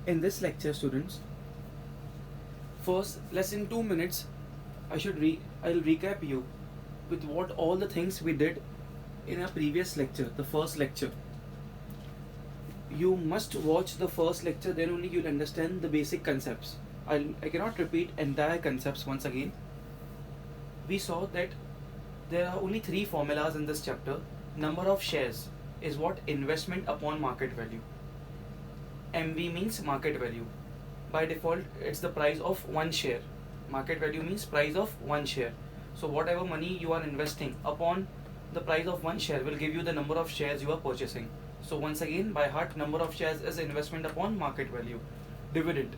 In this lecture, students, first, less in 2 minutes, I'll recap you with what all the things we did in our previous lecture, the first lecture. You must watch the first lecture, then only you'll understand the basic concepts. I cannot repeat entire concepts once again. We saw that there are only 3 formulas in this chapter. Number of shares is what? Investment upon market value. MV means market value. By default, it's the price of one share. Market value means price of one share. So whatever money you are investing upon the price of one share will give you the number of shares you are purchasing. So once again, by heart, number of shares is investment upon market value. Dividend,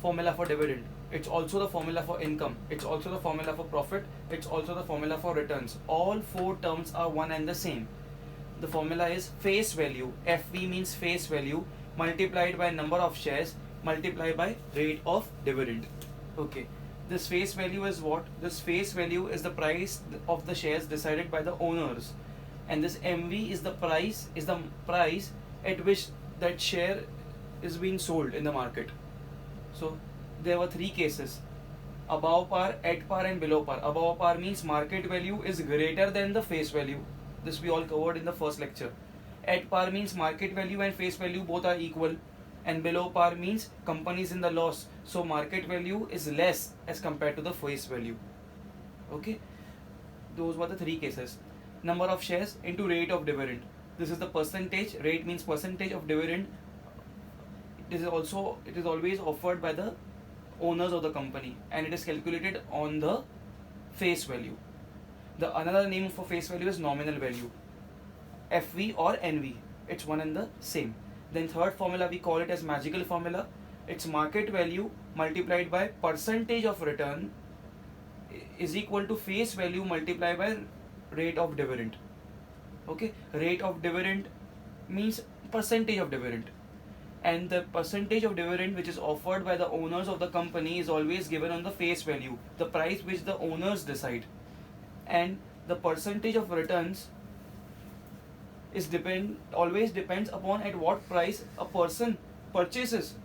formula for dividend. It's also the formula for income. It's also the formula for profit. It's also the formula for returns. All 4 terms are one and the same. The formula is face value. FV means face value multiplied by number of shares multiplied by rate of dividend. Okay. This face value is what? This face value is the price of the shares decided by the owners. And this MV is the price at which that share is being sold in the market. So there were 3 cases: above par, at par and below par. Above par means market value is greater than the face value. This we all covered in the first lecture. At par means market value and face value both are equal, and below par means company is in the loss, so market value is less as compared to the face value. Okay, those were the 3 cases. Number of shares into rate of dividend. This is the percentage. Rate means percentage of dividend. It is always offered by the owners of the company, and it is calculated on the face value. The another name for face value is nominal value, FV or NV. It's one and the same. Then third formula we call it as magical formula. It's market value multiplied by percentage of return is equal to face value multiplied by rate of dividend. Okay, rate of dividend means percentage of dividend, and the percentage of dividend which is offered by the owners of the company is always given on the face value, the price which the owners decide. And the percentage of returns is always depends upon at what price a person purchases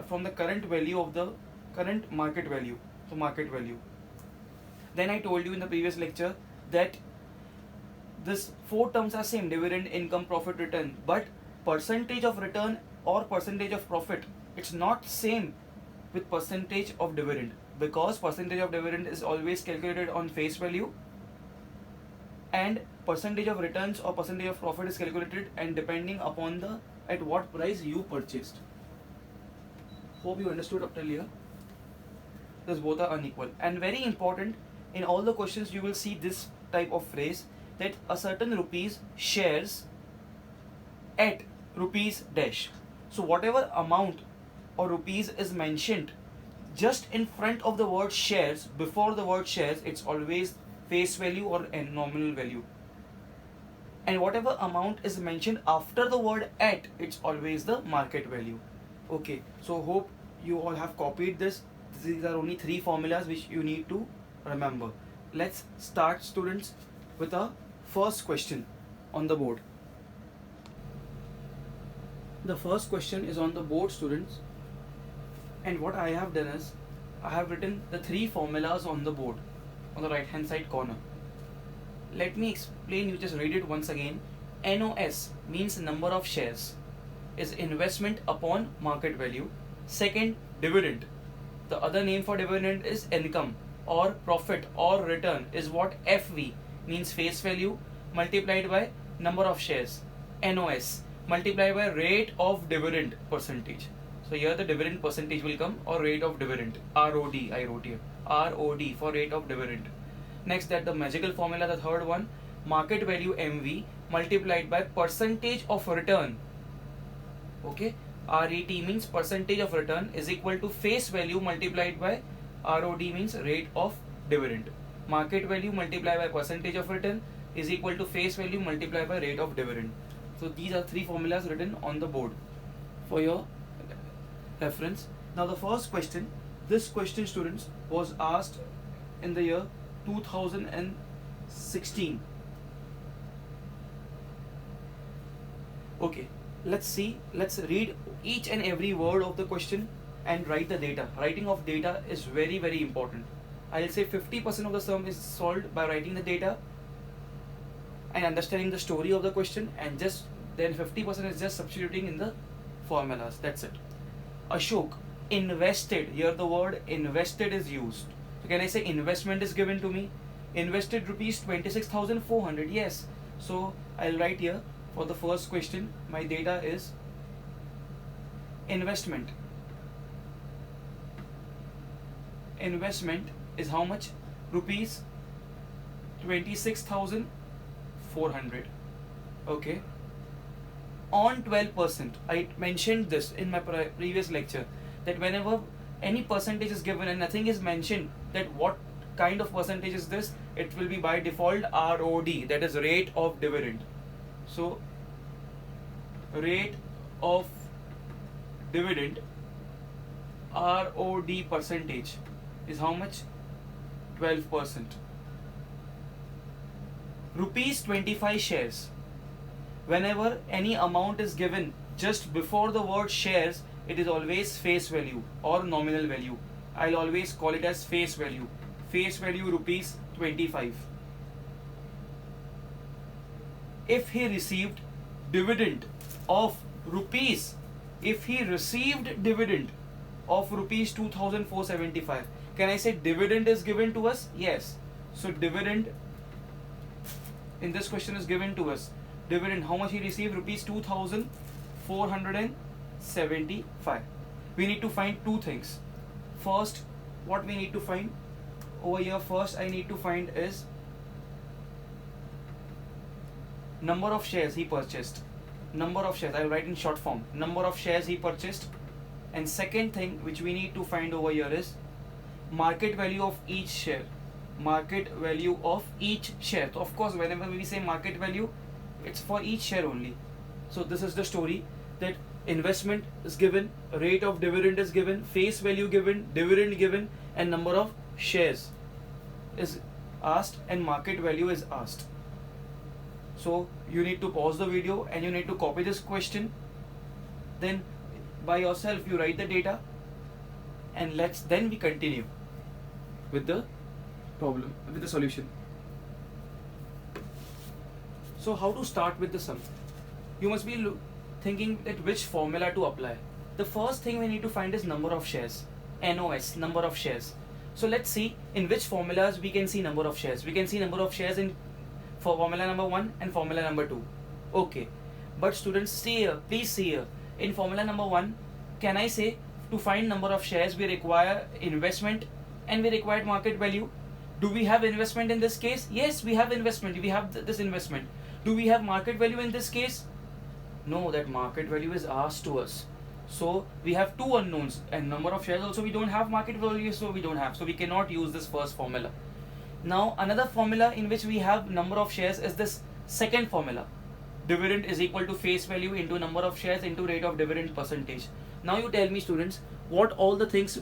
from the current value of the current market value. So market value. Then I told you in the previous lecture that this 4 terms are same: dividend, income, profit, return. But percentage of return or percentage of profit, it's not same with percentage of dividend, because percentage of dividend is always calculated on face value, and percentage of returns or percentage of profit is calculated and depending upon the at what price you purchased. Hope you understood up till here. Thus both are unequal. And very important, in all the questions you will see this type of phrase, that a certain rupees shares at rupees dash. So whatever amount or rupees is mentioned just in front of the word shares, before the word shares, it's always face value or nominal value. And whatever amount is mentioned after the word at, it's always the market value. Okay, so hope you all have copied this. These are only 3 formulas which you need to remember. Let's start, students, with our first question on the board. The first question is on the board, students, and what I have done is I have written the 3 formulas on the board on the right hand side corner. Let me explain, you just read it once again. NOS means number of shares, is investment upon market value. Second, dividend. The other name for dividend is income or profit or return, is what? FV means face value multiplied by number of shares. NOS multiplied by rate of dividend percentage. So here the dividend percentage will come, or rate of dividend. ROD, I wrote here. ROD for rate of dividend. Next, that the magical formula, the third one, market value MV multiplied by percentage of return. Okay, RET means percentage of return is equal to face value multiplied by ROD means rate of dividend. Market value multiplied by percentage of return is equal to face value multiplied by rate of dividend. So these are 3 formulas written on the board for your reference. Now the first question, this question, students, was asked in the year 2016. Okay, let's read each and every word of the question and write the data. Writing of data is very, very important. I'll say 50% of the sum is solved by writing the data and understanding the story of the question, and just then 50% is just substituting in the formulas. That's it. Ashok invested, here the word invested is used. So can I say investment is given to me? Invested rupees 26,400. Yes. So I'll write here for the first question, my data is investment. Investment is how much? Rupees 26,400. Okay. On 12%, I mentioned this in my previous lecture, that whenever any percentage is given and nothing is mentioned that what kind of percentage is this, it will be by default ROD, that is rate of dividend. So rate of dividend, ROD percentage, is how much? 12%. Rupees 25 shares. Whenever any amount is given just before the word shares, it is always face value or nominal value. I'll always call it as face value. Face value rupees 25. If he received dividend of rupees, if he received dividend of rupees 2,475, can I say dividend is given to us? Yes. So dividend in this question is given to us. Dividend, how much he received? Rupees 2,475. We need to find two things. First, what we need to find over here, first I need to find is number of shares he purchased. Number of shares, I will write in short form. Number of shares he purchased. And second thing which we need to find over here is market value of each share. Market value of each share. So of course, whenever we say market value, it's for each share only. So this is the story, that investment is given, rate of dividend is given, face value given, dividend given, and number of shares is asked, and market value is asked. So you need to pause the video and you need to copy this question. Then by yourself you write the data, and then we continue with the problem, with the solution. So how to start with the sum? You must be thinking that which formula to apply. The first thing we need to find is number of shares. NOS, number of shares. So let's see in which formulas we can see number of shares. We can see number of shares in for formula number 1 and formula number 2. Okay. But students, see here, please see here. In formula number 1, can I say to find number of shares we require investment and we require market value? Do we have investment in this case? Yes, we have investment. We have this investment. Do we have market value in this case? No, that market value is asked to us. So we have two unknowns, and number of shares also we don't have, market value so we don't have. So we cannot use this first formula. Now another formula in which we have number of shares is this second formula. Dividend is equal to face value into number of shares into rate of dividend percentage. Now you tell me, students, what all the things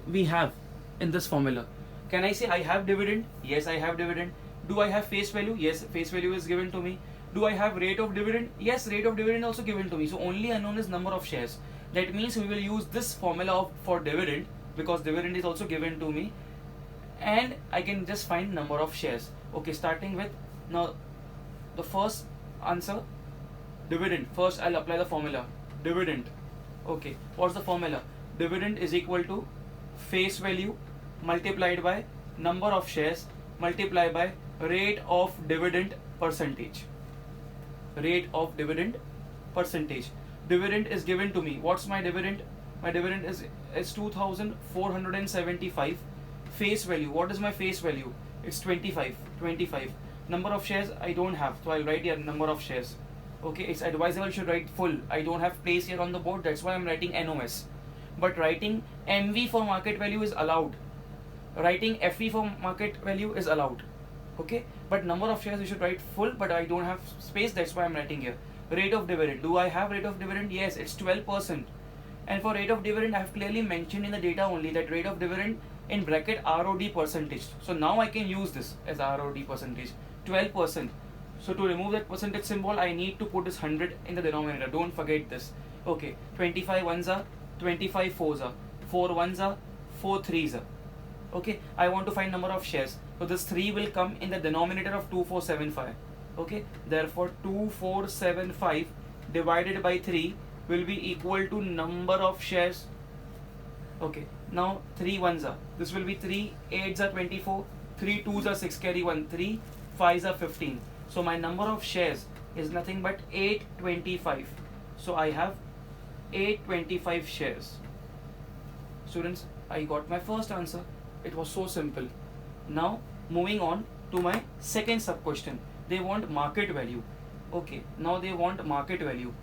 we have in this formula. Can I say I have dividend? Yes, I have dividend. Do I have face value? Yes, face value is given to me. Do I have rate of dividend? Yes, rate of dividend also given to me. So only unknown is number of shares. That means we will use this formula for dividend, because dividend is also given to me, and I can just find number of shares. Okay, starting with now the first answer, dividend. First I'll apply the formula, dividend. Okay, what's the formula? Dividend is equal to face value multiplied by number of shares multiplied by rate of dividend percentage. Rate of dividend percentage. Dividend is given to me. What's my dividend? My dividend is 2,475. Face value. What is my face value? It's 25. Number of shares I don't have, so I'll write here number of shares. Okay, it's advisable you should write full. I don't have place here on the board, that's why I'm writing NOS. But writing MV for market value is allowed. Writing FV for market value is allowed. Okay, but number of shares you should write full, but I don't have space, that's why I'm writing here. Rate of dividend. Do I have rate of dividend? Yes, it's 12%. And for rate of dividend, I have clearly mentioned in the data only that rate of dividend in bracket ROD percentage. So now I can use this as ROD percentage. 12%. So to remove that percentage symbol, I need to put this 100 in the denominator. Don't forget this. Okay, 25 ones are, 25 fours are, 4 ones are, 4 threes are. Okay, I want to find number of shares. So this 3 will come in the denominator of 2475. Okay, therefore 2475 divided by 3 will be equal to number of shares. Okay, now 3 ones are, this will be 3 8s are 24, 3 2s are 6, carry 1, 3 5s are 15. So my number of shares is nothing but 825. So I have 825 shares. Students, I got my first answer. It was so simple. Now moving on to my second sub question. They want market value. Okay, now they want market value.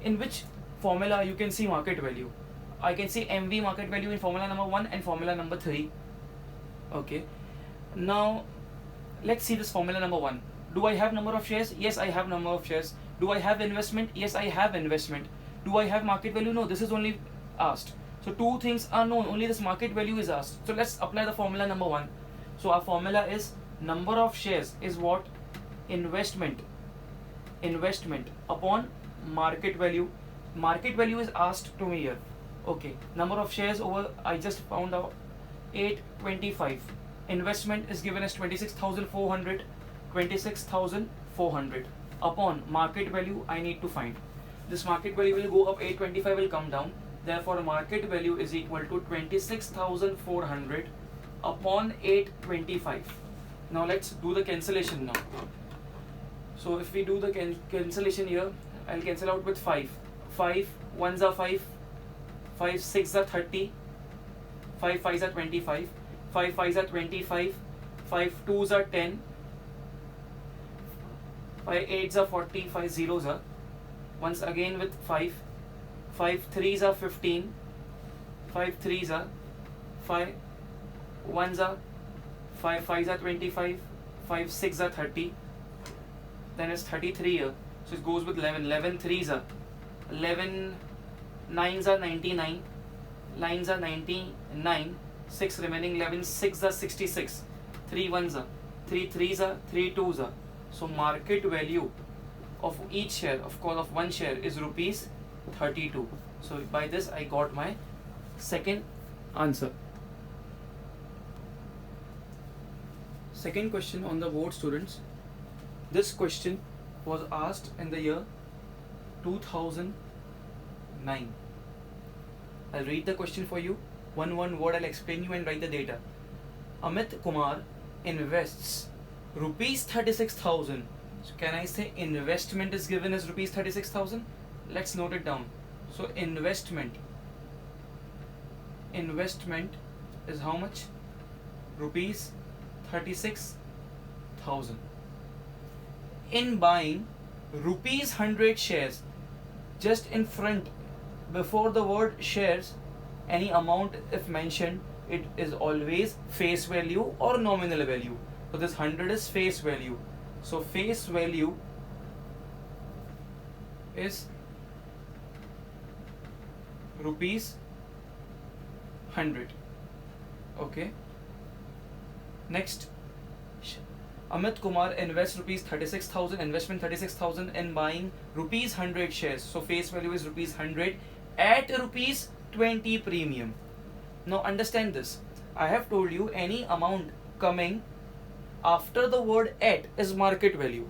In which formula you can see market value? I can see MV market value in formula number 1 and formula number 3. Okay, now let's see this formula number 1. Do I have number of shares? Yes, I have number of shares. Do I have investment? Yes, I have investment. Do I have market value? No, this is only asked. So two things are known, only this market value is asked. So let's apply the formula number 1. So our formula is number of shares is what? Investment upon market value. Market value is asked to me here. Okay, number of shares over, I just found out 825. Investment is given as 26,400. 26,400 upon market value I need to find. This market value will go up, 825 will come down. Therefore market value is equal to 26,400 upon 825. Now let's do the cancellation now. So if we do the cancellation here, I'll cancel out with 5. 5 ones are 5, 5 6 are 30, 5 5s are 25, 5 5s are 25, 5 2s are 10, 5 8s are 40, 5 zeros are, once again with 5, 5 3s are 15, 5 3s are, 5 1s are, 5 5s are 25, 5 6s are 30, then it's 33 here, so it goes with 11, 11 3s are, 11 9s are 99, 9s are 99, 6 remaining, 11 6 are 66, 3 1s are, 3 3s are, 3 2s are. So market value of each share, of course of one share, is rupees 32. So by this I got my second answer. Second question on the board, students. This question was asked in the year 2009. I'll read the question for you. One word I'll explain you and write the data. Amit Kumar invests rupees 36,000. So can I say investment is given as rupees 36,000? Let's note it down. So investment is how much? Rupees 36,000. In buying rupees 100 shares, just in front before the word shares, any amount if mentioned, it is always face value or nominal value. So this 100 is face value. So face value is rupees 100. Okay. Next, Amit Kumar invests rupees 36,000, investment 36,000 in buying rupees 100 shares. So face value is rupees 100 at rupees 20 premium. Now understand this. I have told you any amount coming after the word at is market value.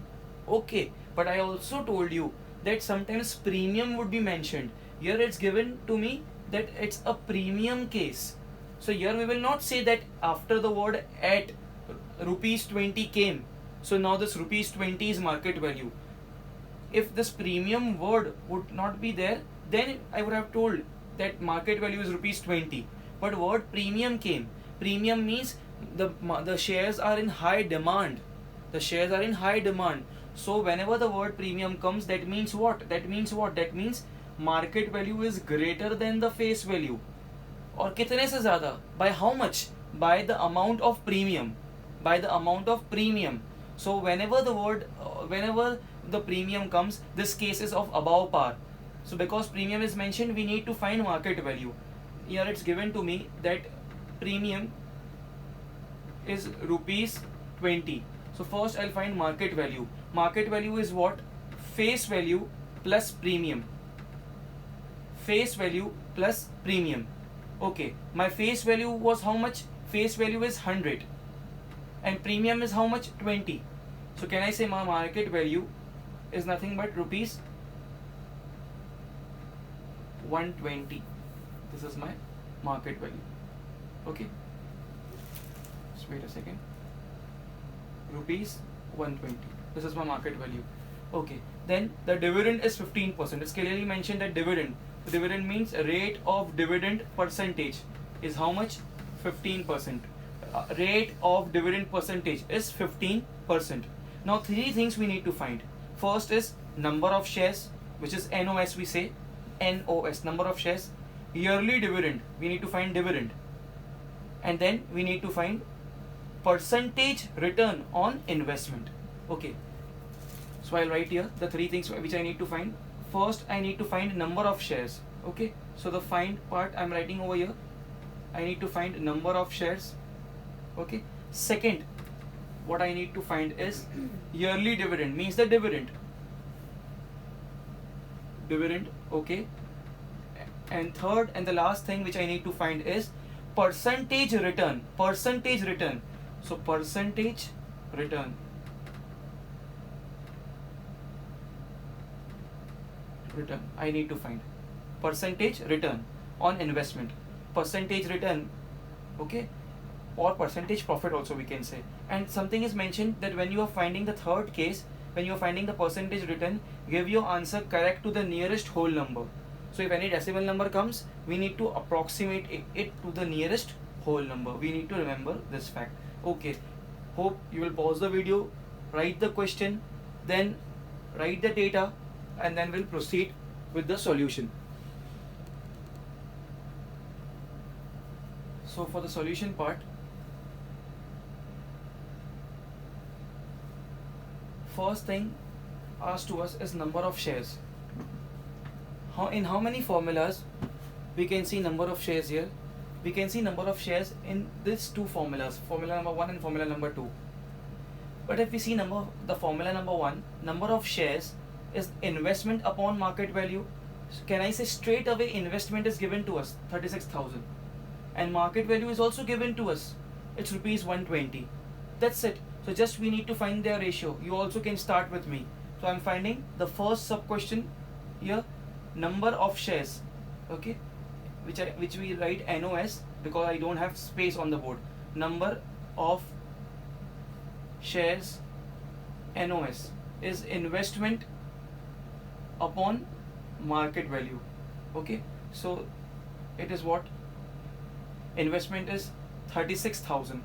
Okay, but I also told you that sometimes premium would be mentioned. Here it's given to me that it's a premium case. So here we will not say that after the word at rupees 20 came, so now this rupees 20 is market value. If this premium word would not be there, then I would have told that market value is rupees 20. But word premium came. Premium means the shares are in high demand. The shares are in high demand. So whenever the word premium comes, that means what? That means market value is greater than the face value. और कितने से ज़्यादा? By how much? By the amount of premium. By the amount of premium. So whenever the premium comes, this case is of above par. So because premium is mentioned, we need to find market value. Here it's given to me that premium is rupees 20. So first I'll find market value. Market value is what? Face value plus premium. Face value plus premium. Okay, my face value was how much? Face value is 100 and premium is how much? 20. So can I say my market value is nothing but rupees 120? This is my market value. Okay, just wait a second. Rupees 120. This is my market value. Okay, then the dividend is 15%. It's clearly mentioned that dividend. Dividend means rate of dividend percentage is how much? 15%. Rate of dividend percentage is 15%. Now three things we need to find. First is number of shares, which is NOS, we say NOS, number of shares. Yearly dividend, we need to find dividend. And then we need to find percentage return on investment. Okay, so I'll write here the three things which I need to find. First I need to find number of shares. Okay, so the find part I'm writing over here. I need to find number of shares. Okay, second what I need to find is yearly dividend, means the dividend. Okay, and third and the last thing which I need to find is percentage return. So percentage return. I need to find percentage return on investment, percentage return. Okay, or percentage profit also we can say. And something is mentioned that when you are finding the third case, when you are finding the percentage return, give your answer correct to the nearest whole number. So if any decimal number comes, we need to approximate it to the nearest whole number. We need to remember this fact. Okay, hope you will pause the video, write the question, then write the data, and then we'll proceed with the solution. So for the solution part, first thing asked to us is number of shares. In how many formulas we can see number of shares here? We can see number of shares in these two formulas, formula number 1 and formula number 2. But if we see the formula number 1, number of shares is investment upon market value. So can I say straight away investment is given to us 36,000 and market value is also given to us, it's rupees 120. That's it. So just we need to find their ratio. You also can start with me. So I'm finding the first sub question here, number of shares. Okay, which we write NOS because I don't have space on the board. Number of shares NOS is investment upon market value. Okay, so it is what? Investment is 36,000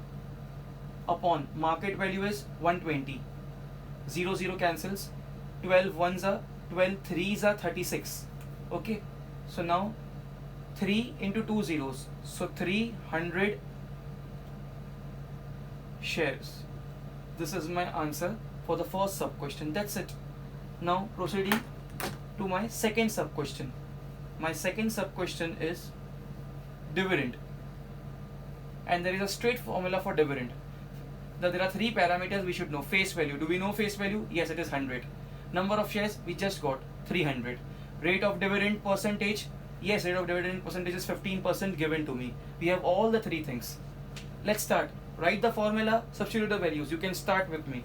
upon market value is 120. 0 0 cancels, 12 ones are 12, 3s are 36. Okay, so now 3 into 2 zeros, so 300 shares. This is my answer for the first sub question. That's it. Now proceeding to my second sub question. My second sub question is dividend, and there is a straight formula for dividend. There are three parameters we should know. Face value, do we know face value? Yes, it is 100. Number of shares, we just got 300. Rate of dividend percentage, yes, rate of dividend percentage is 15% given to me. We have all the three things. Let's start. Write the formula, substitute the values. You can start with me.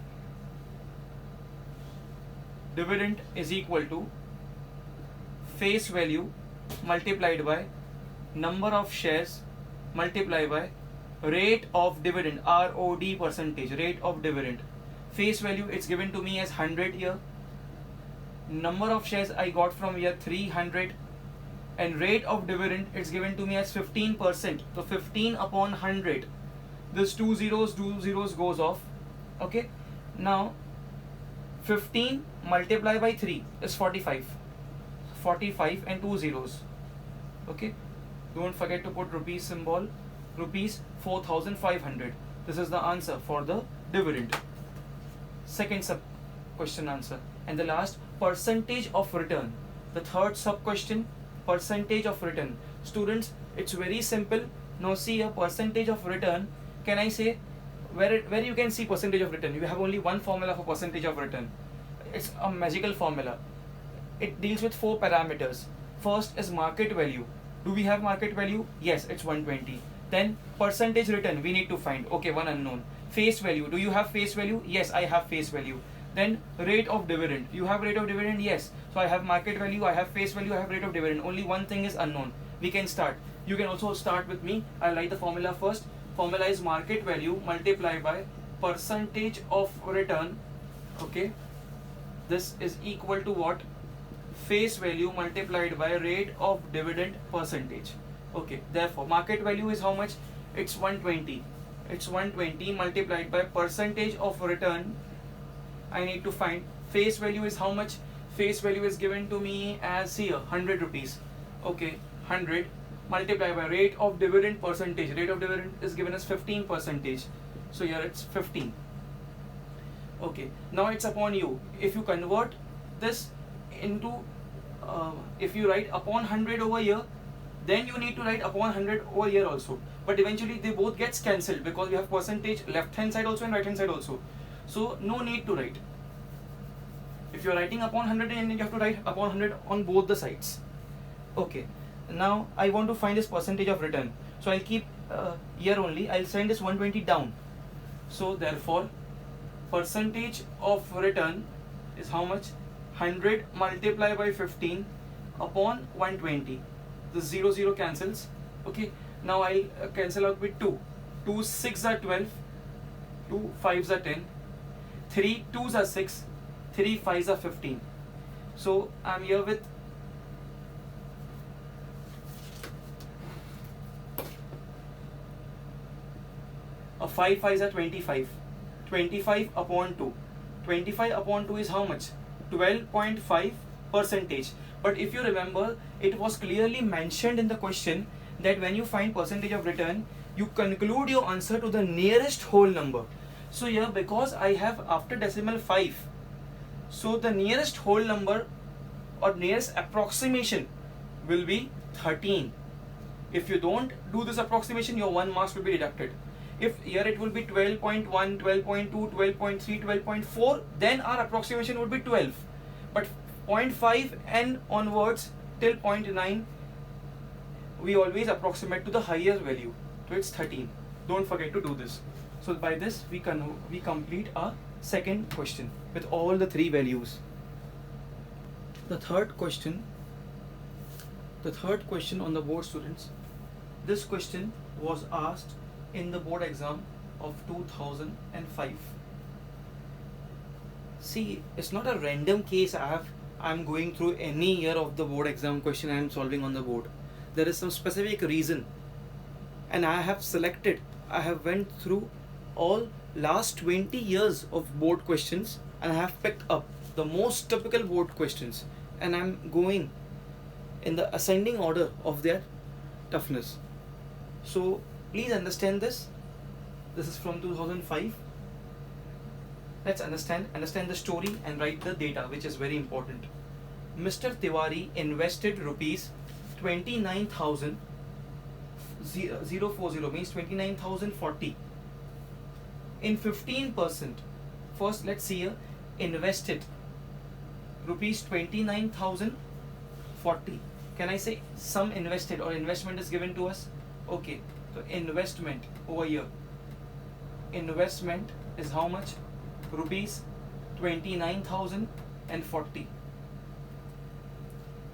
Dividend is equal to face value multiplied by number of shares multiplied by rate of dividend, ROD percentage, rate of dividend. Face value, it's given to me as 100 here. Number of shares I got from here 300, and rate of dividend it's given to me as 15%. So 15 upon 100. This two zeros goes off. Okay, now 15 multiplied by 3 is 45. 45 and 2 zeros. Okay, don't forget to put rupees symbol. Rupees 4,500. This is the answer for the dividend. Second sub question answer. And the last, percentage of return. The third sub question, percentage of return. Students, it's very simple. Now see a percentage of return. Can I say where you can see percentage of return. You have only one formula for percentage of return. It's a magical formula. It deals with 4 parameters. First is market value. Do we have market value? Yes, it's 120. Then percentage return we need to find. Okay, one unknown. Face value. Do you have face value? Yes, I have face value. Then rate of dividend. You have rate of dividend? Yes. So I have market value, I have face value, I have rate of dividend. Only one thing is unknown. We can start. You can also start with me. I'll write the formula first. Formula is market value multiplied by percentage of return. Okay. This is equal to what? Face value multiplied by rate of dividend percentage. Okay. Therefore, market value is how much? It's 120. It's 120 multiplied by percentage of return. I need to find face value is how much? Face value is given to me as here 100 rupees. Okay, 100 multiplied by rate of dividend percentage. Rate of dividend is given as 15%. So here it's 15. Okay, now it's upon you. If you convert this into, if you write upon 100 over here, then you need to write upon 100 over here also. But eventually they both gets cancelled because we have percentage left hand side also and right hand side also. So no need to write. If you are writing upon 100, then you have to write upon 100 on both the sides. Okay. Now I want to find this percentage of return. So I'll keep here only. I'll send this 120 down. So therefore, percentage of return is how much? 100 multiplied by 15 upon 120. The 0 0 cancels. Okay. Now I'll cancel out with 2. 2 6s are 12. 2 5s are 10. 3 2s are 6. 3 5s are 15. So I'm here with a 5 5s are 25. 25 upon 2. 25 upon 2 is how much? 12.5 percentage. But if you remember, it was clearly mentioned in the question that when you find percentage of return, you conclude your answer to the nearest whole number. So here, because I have after decimal 5, so the nearest whole number or nearest approximation will be 13. If you don't do this approximation, your 1 marks will be deducted. If here it will be 12.1, 12.2, 12.3, 12.4, then our approximation would be 12. But 0.5 and onwards till 0.9, we always approximate to the highest value. So it's 13. Don't forget to do this. So by this we complete our second question with all the 3 values. The third question on the board, students. This question was asked in the board exam of 2005. See, it's not a random case I'm going through any year of the board exam question I am solving on the board. There is some specific reason, and I have went through all last 20 years of board questions and I have picked up the most typical board questions, and I'm going in the ascending order of their toughness. So please understand this. This is from 2005. Let's understand the story and write the data, which is very important. Mr. Tiwari invested rupees 29,040 means 29,040 in 15%. First, let's see here. Invested rupees 29,040. Can I say sum invested or investment is given to us? Okay, so investment over here. Investment is how much? Rupees 29,040.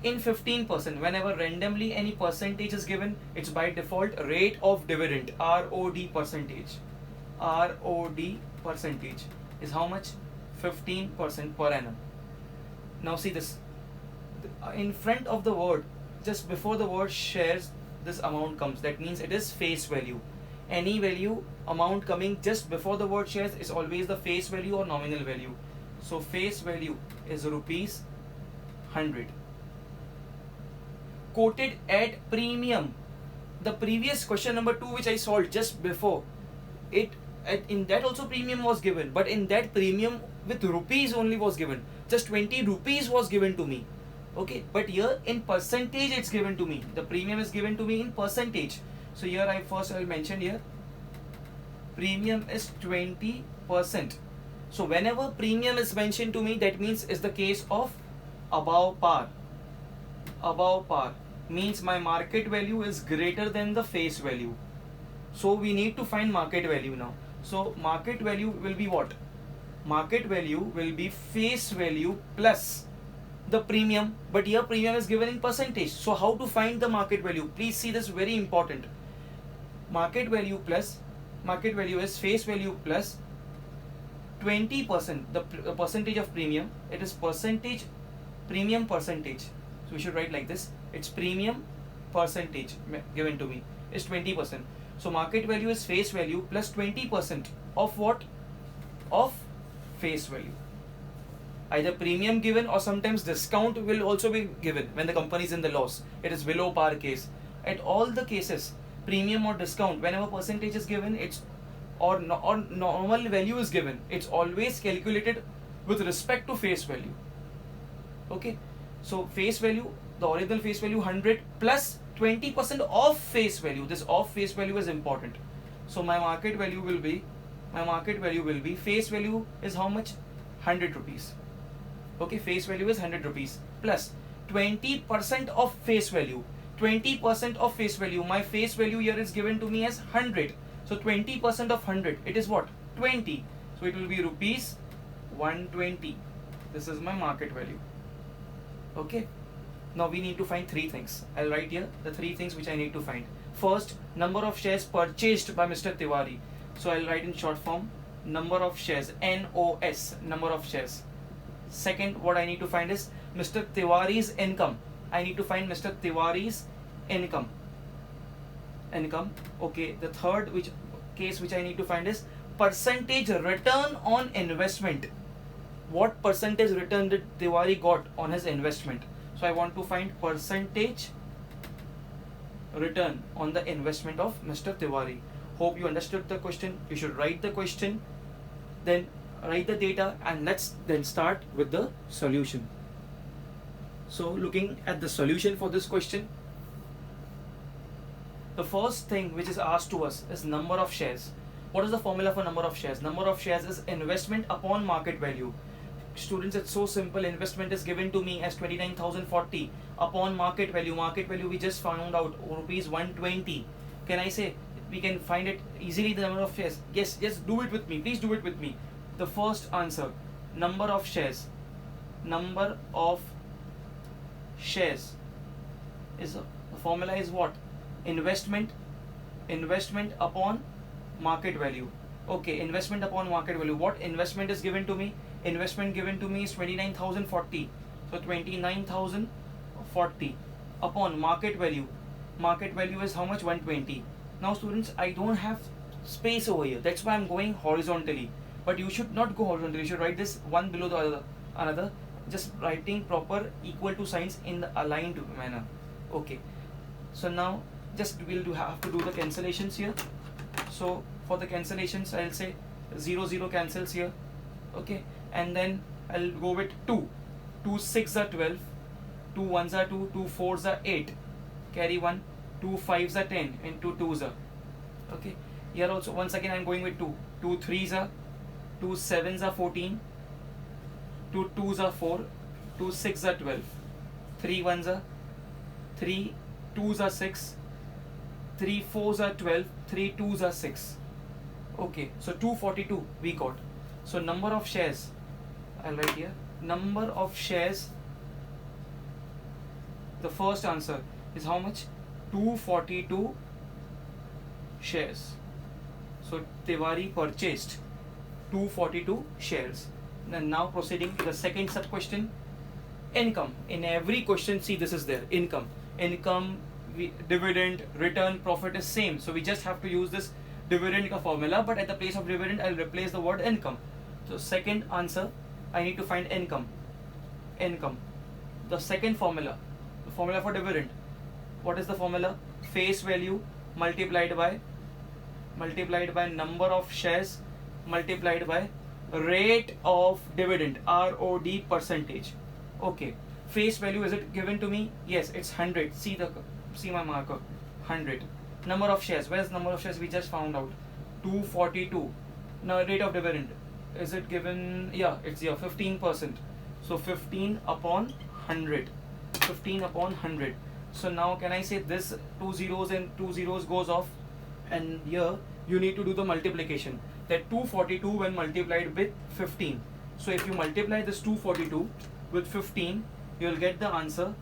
In 15%, whenever randomly any percentage is given, it's by default rate of dividend, ROD percentage. ROD percentage is how much? 15% per annum. Now see this. In front of the word, just before the word shares, this amount comes. That means it is face value. Any value, amount coming just before the word shares is always the face value or nominal value. So face value is rupees 100. Quoted at premium. The previous question number 2 which I solved just before, in that also premium was given, but in that premium with rupees only was given. Just 20 rupees was given to me. Okay, but here in percentage it's given to me. The premium is given to me in percentage. So here I'll mention here Premium is 20%. So whenever premium is mentioned to me, that means is the case of above par. Above par means my market value is greater than the face value. So we need to find market value now. So market value will be what? Market value will be face value plus the premium, but here premium is given in percentage. So how to find the market value? Please see this, very important. Market value is face value plus 20%, the percentage of premium. It is premium percentage. So we should write like this. It's premium percentage given to me is 20%. So market value is face value plus 20% of what? Of face value. Either premium given or sometimes discount will also be given when the company is in the loss. It is below par case. At all the cases, premium or discount, whenever percentage is given, or normal value is given, it's always calculated with respect to face value. Okay, so face value, the original face value 100 plus 20% of face value. This of face value is important. So my market value will be face value is how much? 100 rupees. Okay, face value is 100 rupees plus 20% of face value. 20% of face value. My face value here is given to me as 100. So 20% of 100, it is what? 20. So it will be rupees 120. This is my market value. Okay. Now we need to find three things. I'll write here the three things which I need to find. First, number of shares purchased by Mr. Tiwari. So I'll write in short form, number of shares, NOS, number of shares. Second, what I need to find is Mr. Tiwari's income. I need to find Mr. Tiwari's income. Okay. The third case which I need to find is percentage return on investment. What percentage return did Tiwari got on his investment? So I want to find percentage return on the investment of Mr. Tiwari. Hope you understood the question. You should write the question, then write the data, and let's then start with the solution. So looking at the solution for this question, the first thing which is asked to us is number of shares. What is the formula for number of shares? Number of shares is investment upon market value. Students, it's so simple. Investment is given to me as 29,040 upon market value. Market value we just found out, rupees 120. Can I say we can find it easily, the number of shares? Yes, do it with me. Please do it with me. The first answer, number of shares. Number of shares is the formula is what? Investment upon market value. Okay, investment upon market value. What investment is given to me? Investment given to me is 29,040. So 29,040 upon market value. Market value is how much? 120. Now students, I don't have space over here. That's why I'm going horizontally. But you should not go horizontally. You should write this one below the another. Just writing proper equal to signs in the aligned manner. Okay. So now just have to do the cancellations here. So for the cancellations, I'll say 0 cancels here. Okay. And then I'll go with 2. 2 6s are 12. 2 1s are 2. 2 4s are 8. Carry 1. 2 5s are 10. And 2 2s are. Okay. Here also once again I'm going with 2. 2 3s are. 2 7s are 14. 2 2s are 4. 2 6s are 12. 3 1s are 3. 2s are 6. 3 4s are 12. 3 2s are 6. Okay. So 242 we got. So number of shares, I'll write here, number of shares, the first answer is how much? 242 shares. So Tiwari purchased 242 shares. And now proceeding to the second sub question, income. In every question, see, this is there, income, dividend, return, profit is same. So we just have to use this dividend formula, but at the place of dividend I'll replace the word income. So second answer, I need to find income. The second formula, the formula for dividend, what is the formula? Face value multiplied by number of shares multiplied by rate of dividend, ROD percentage. Okay, face value, is it given to me? Yes, it's 100. See my marker, 100. Number of shares, where's number of shares? We just found out 242. Now rate of dividend, is it given? Yeah, it's here 15%. So 15 upon 100. 15 upon 100. So now can I say this 2 zeros and 2 zeros goes off, and here you need to do the multiplication. That 242 when multiplied with 15. So if you multiply this 242 with 15, you will get the answer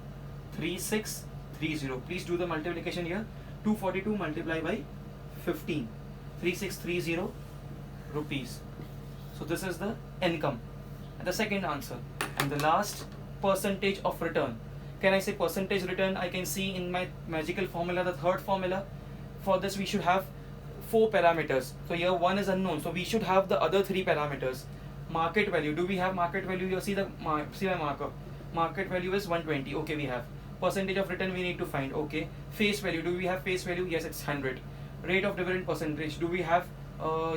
3630. Please do the multiplication here. 242 multiplied by 15, 3630 rupees. So this is the income, and the second answer. And the last, percentage of return. Can I say percentage return? I can see in my magical formula, the third formula. For this we should have 4 parameters. So here 1 is unknown, so we should have the other 3 parameters. Market value, do we have market value? You see my marker. Market value is 120. Okay, we have. Percentage of return we need to find. Okay. Face value, do we have face value? Yes, it's 100. Rate of dividend percentage, do we have?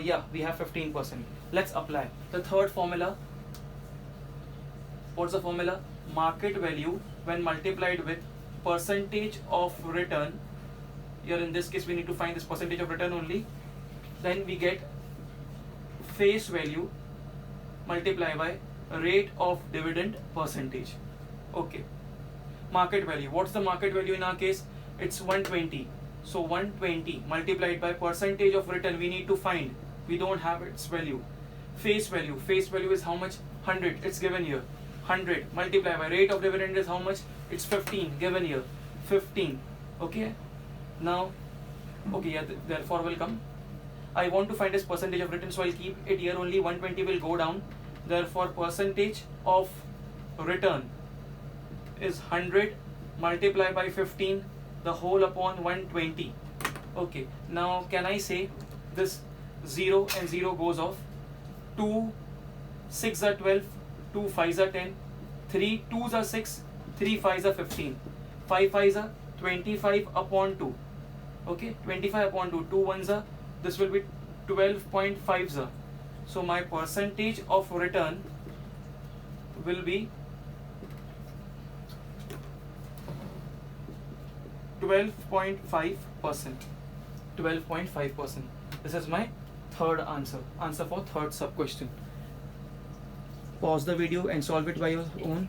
Yeah, we have 15%. Let's apply the third formula. What's the formula? Market value when multiplied with percentage of return. Here in this case we need to find this percentage of return only. Then we get face value multiplied by rate of dividend percentage. Okay. Market value. What's the market value in our case? It's 120. So 120 multiplied by percentage of return we need to find. We don't have its value. Face value. Face value is how much? 100. It's given here. 100 multiplied by rate of dividend is how much? It's 15. Given here. 15. Okay. Now, okay, yeah, therefore will come. I want to find this percentage of return, so I'll keep it here only. 120 will go down. Therefore, percentage of return is 100 multiplied by 15, the whole upon 120. Okay, now can I say this 0 and 0 goes off? 2 6 are 12, 2 5s are 10, 3 2s are 6, 3 5s are 15, 5 5s are 25 upon 2. Okay, 25 upon 2, 2 1s are, this will be 12.5s. So my percentage of return will be 12.5%. 12.5%. This is my third answer. Answer for third sub question. Pause the video and solve it by your own.